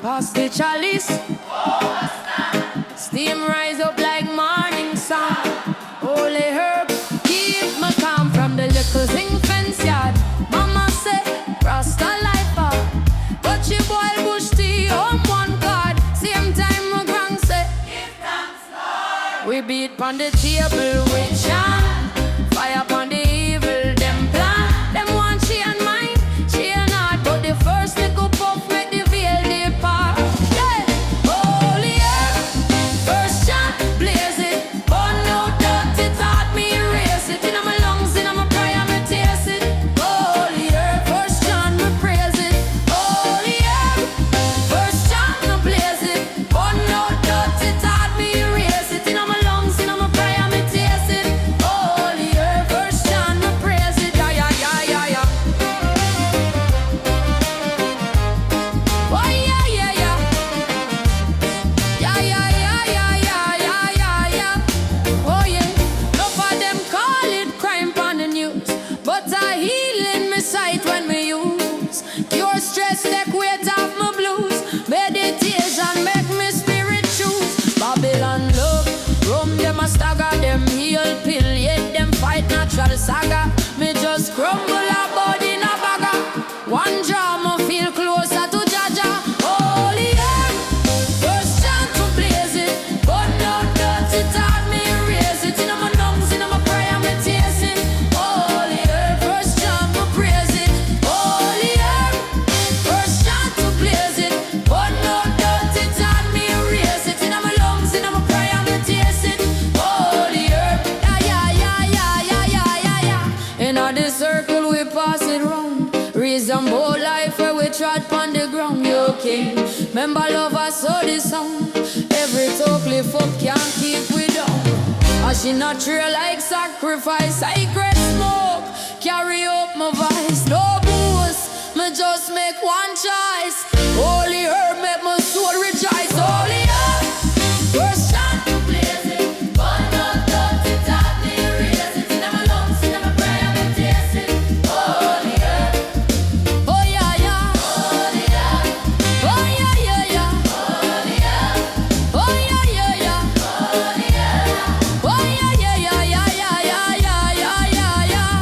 Pass the chalice. Steam rise up like morning sun. Holy herb, keep me calm from the little zinc fence yard. Mama say, Rasta life up. But she boil bush tea on one card. Same time my grand say, give thanks, Lord. We beat on the table with chant. Fire upon the evil, them plan. Them want she and mine, she and not. But the first little puff make the veil depart. Yeah, holy earth, first chant, blaze it. Burn no dirty thought, me erase it. In my lungs, in my prayer, me taste it. Holy earth, first chant, me praise it. Holy earth, first chant, me blaze it. Burn no dirty thought, me erase it. In my lungs, in my prayer, me taste it. Holy earth, first chant, me praise it. Yeah, yeah, yeah, yeah, yeah. Oh yeah, yeah, yeah. Yeah, yeah, yeah, yeah, yeah, yeah, yeah, yeah. Oh yeah. Enough of them call it crime on the news, but I healing me sight when me use. Cure stress, take weight off my blues. Meditation make me spirit choose. Babylon love, rum them a stagger, them heal pill, yet them fight natural saga. Me just crumble a body in a bagger. One draw me feel closer to Jaja. Holy earth, first chant to blaze it. But no dirty thought, me erase it. In my lungs, in my prayer, me taste it. Holy earth, first chant to praise it. Holy earth, first chant to blaze it. But no dirty thought, me erase it. In my lungs, in my prayer, me taste it. Holy earth, yeah, yeah, yeah, yeah, yeah, yeah, yeah. In all this circle we pass it round. Reason bold life where we trod on the ground. You king, remember love I saw this song. Every talk lift up can't keep we down. As she natural like sacrifice. Sacred smoke carry up my vice. No booze, me just make one choice. Holy herb make my soul rejoice. Holy herb, first chant to blaze it. But no dirty thought, me erase it. In my lungs, in my prayer, me taste it. Holy herb, oh yeah, yeah. Holy herb, oh yeah, yeah, yeah. Holy herb, oh yeah, yeah, yeah. Holy herb, oh yeah, yeah, yeah, yeah, yeah, yeah, yeah, yeah, yeah.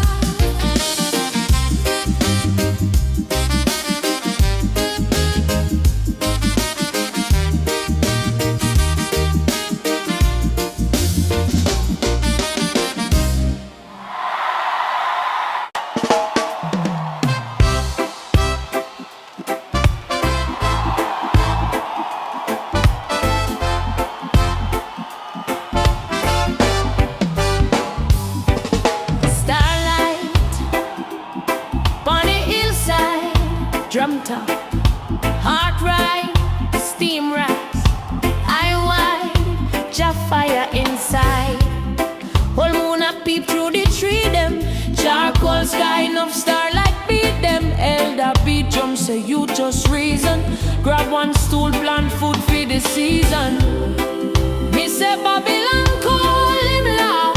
Starlight, on the hillside, drum top, heart ride, steam rise, I wide, Jah fire inside. Whole moon a peep through the tree them, charcoal sky enough starlight beat them. Elder beat drum say you just reason, grab one stool plant food for the season. Me say Babylon call him laugh,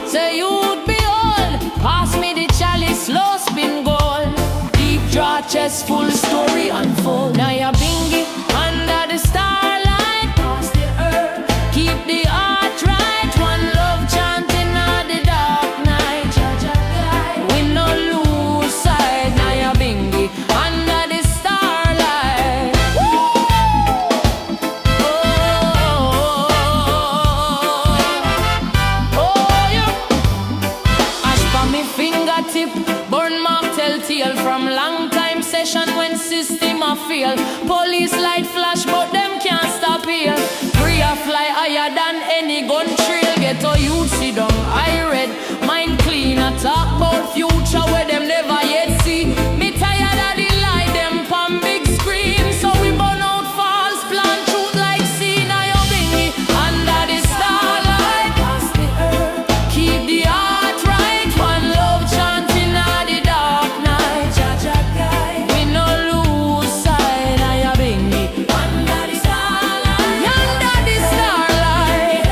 say you'd be old. Pass me the chalice, low spin gold. Deep draw chest, full story unfold. Nyabinghi under the starlight, past the earth, keep the heart right. One love chanting on the dark night. Jaja guide, we no lose sight. Nyabinghi under the starlight. Oh, yeah. Ash pa me fingertip, burn mark telltale from long time session when system a fail. Police light flash but them can't stop here. Prayer fly higher than any gun trail. Get a youth sit down, I read, mind clean. I talk about future where them never yet see. Me tired of the lie, them pon big screen. So we burn out false plan, truth like sea. Nyabinghi under the starlight, past the earth, keep the heart right. One love chanting on the dark night. Jaja guide, we no lose sight. Nyabinghi under the starlight, under the starlight.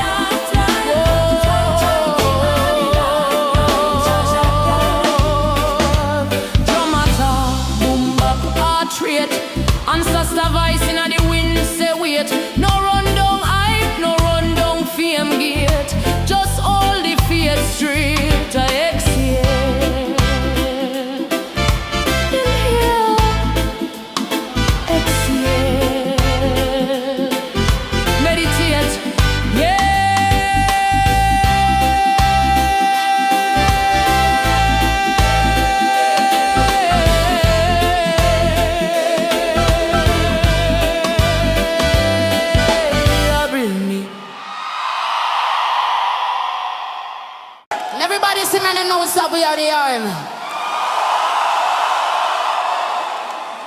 Oh, up, we are the arm.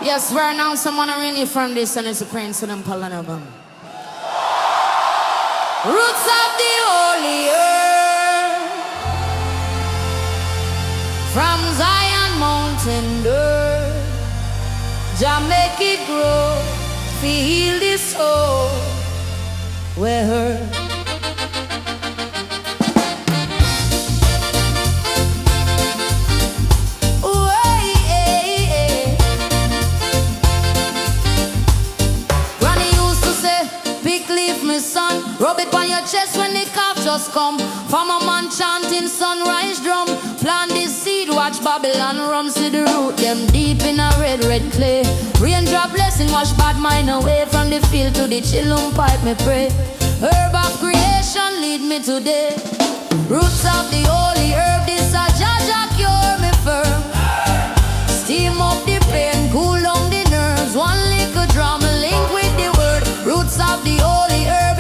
Yes, we're now someone really from this and it's a Prince to them calling album. Roots of the holy earth, from Zion mountain dirt, Jah make it grow, feel the soul, we're hurt. Rub it on your chest when the cough just come. From a man chanting sunrise drum. Plant this seed, watch Babylon run. See the root, them deep in a red clay. Raindrop blessing, wash bad mind away. From the field to the chillum pipe, me pray. Herb of creation, lead me today. Roots of the holy herb, this a Jah cure me firm. Steam up the pain, cool down the nerves. One little drum, link with the word. Roots of the holy herb.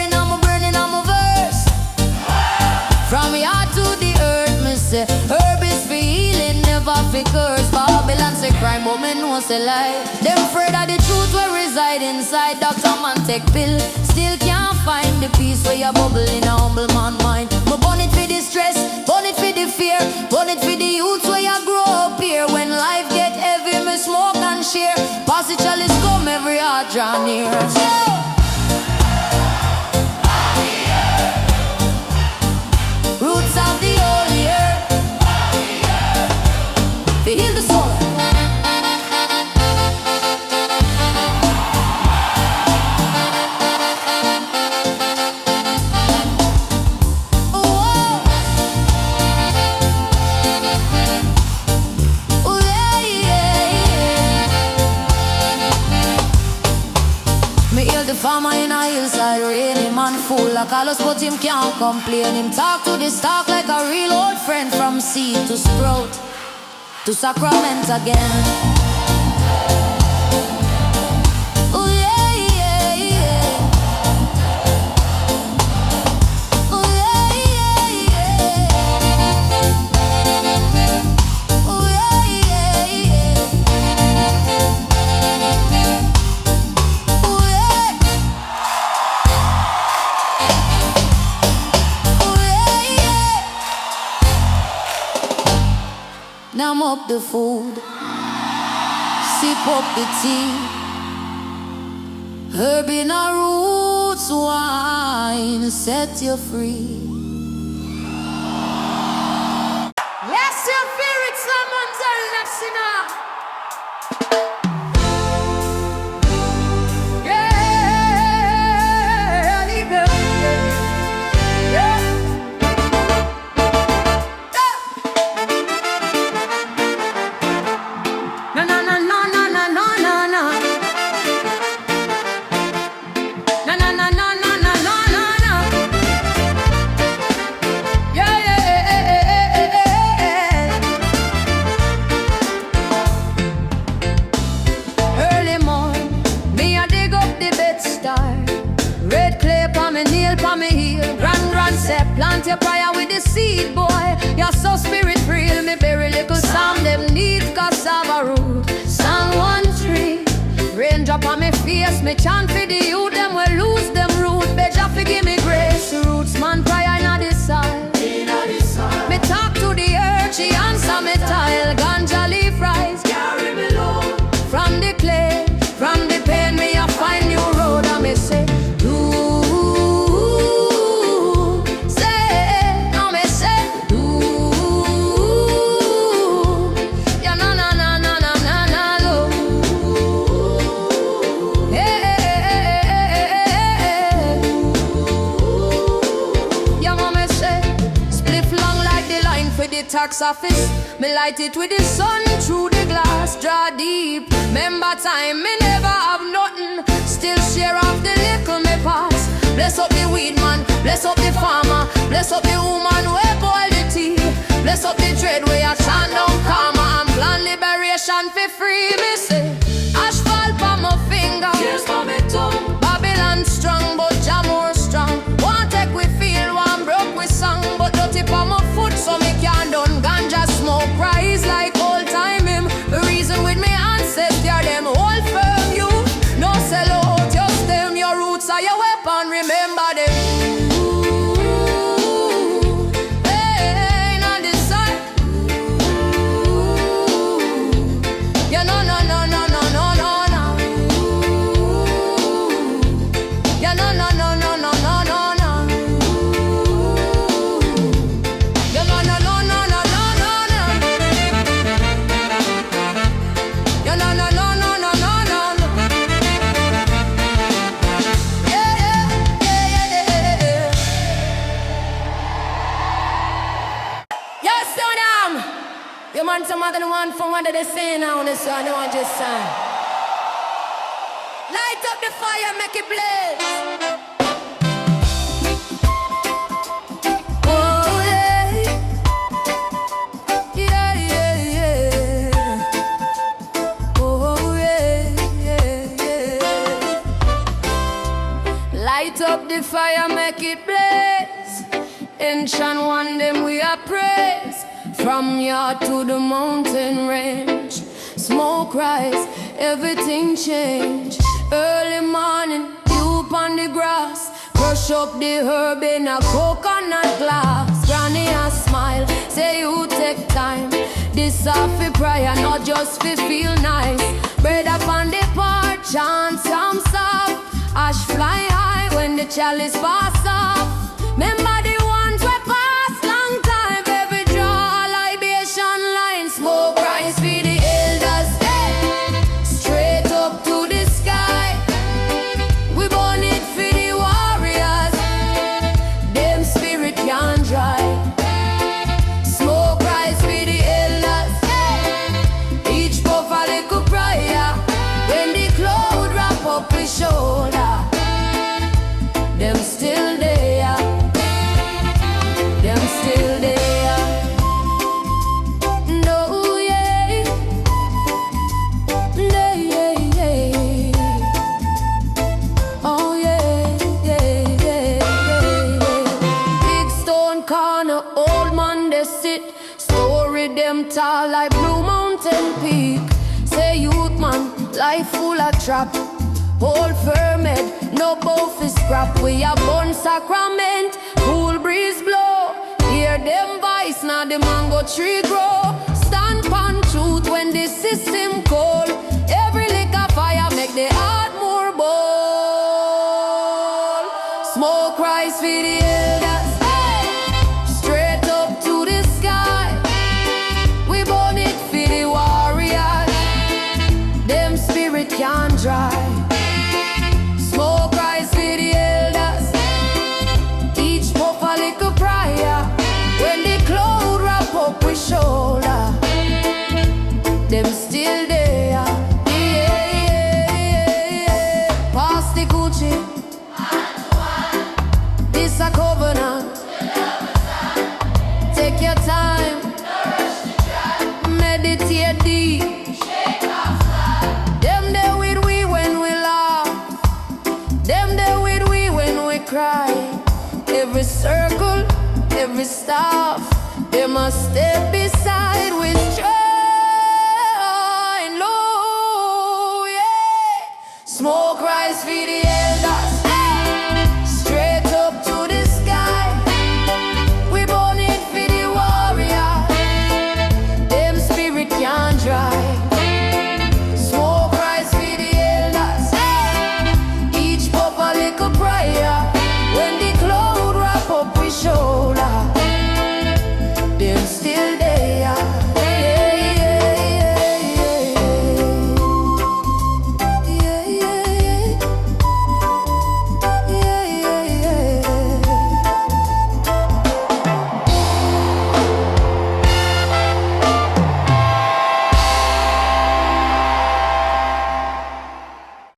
From yard to the earth, me say, herb is for healing, never for curse. Babylon say crime, but me know say lie. Them afraid of the truth will reside inside. Doctor man take pill, still can't find the peace where you bubble in a humble man mind. Me burn it for the stress, burn it for the fear, burn it for the youth where you grow up here. When life get heavy, me smoke and share. Pass the chalice come, every heart draw near. Roots of the holy earth, they heal the soul. Me heal the farmer in a hillside, rainy man fool like Carlos, but him can't complain. Him talk to the stalk like a real old friend. From seed to sprout to sacrament again. Oh yeah, yeah, yeah. Oh yeah, yeah, yeah. Oh yeah, yeah, yeah. Nam up the food, sip up the tea. Herb in a roots wine set you free. Yes, your spirit summons a listener. Plant your prayer with the seed, boy. You're so spirit real. Me bury little Sam, them need cassava root. Psalm 1:3. Raindrop on me face, me chant for the youth. Them will lose them root. Beja forgive me grace. Rootsman Prayer in the side. Me talk to the earth, she answer me tile. Ganja leaf rise, carry me low. From the clay, from the pain, me I find new road. And me say, tax office, me light it with the sun through the glass, draw deep. Remember time, me never have nothing, still share off the little me pass. Bless up the weed man, bless up the farmer, bless up the woman where boil the tea. Bless up the trade where you chant down karma and plan liberation for free. Me say, asphalt for my finger, tears for me tongue. Babylon strong, but Jah more strong. One take we feel, one broke we song, but dirty for my foot, so me can't done ganja smoke. what they say now, so I know I just sang. Light up the fire, make it blaze. Oh, yeah. Yeah, yeah, yeah. Oh, yeah, yeah, yeah. Light up the fire, make it blaze. In Chant one them we are praise. From yard to the mountain range, smoke rise, everything change. Early morning, you on the grass, crush up the herb in a coconut glass. Granny a smile, say you take time. This off for prayer, not just for feel nice. Bread up on the porch, chant some soft. Ash fly high when the chalice pass off. Remember the ones we pass long time. Every draw libation line, smoke rise for the elders. Straight up to the sky. We burn it for the warriors. Them spirit can't dry. Smoke rise for the elders. Each puff a little prayer. When the cloud wrap up his shoulder, them still there. Them still there. No, yeah. Yeah, yeah, yeah. Oh, yeah, yeah, yeah, yeah. Big stone corner, old man they sit. Story them tall like Blue Mountain Peak. Say youth man, life full of trap. Hold firm head, no both is scrap. We a born sacrament, cool breeze blow. Hear them voice, now the mango tree grow. Stand pan truth when the system cold. Every lick of fire make the heart more bold. Smoke rise for the elders, straight up to the sky. We burn it for the warriors. Them spirit can't dry. Smoke rise for the elders. Each puff a little prayer. When the cloud wrap up with shoulder, them still there. Yeah, yeah, yeah. Pass the Gucci. This a covenant. Take your time. Meditate deep. Them there with we when we laugh. Them there with we when we cry. Every circle, every staff, they must step beside with joy. Low, yeah. Smoke rise for the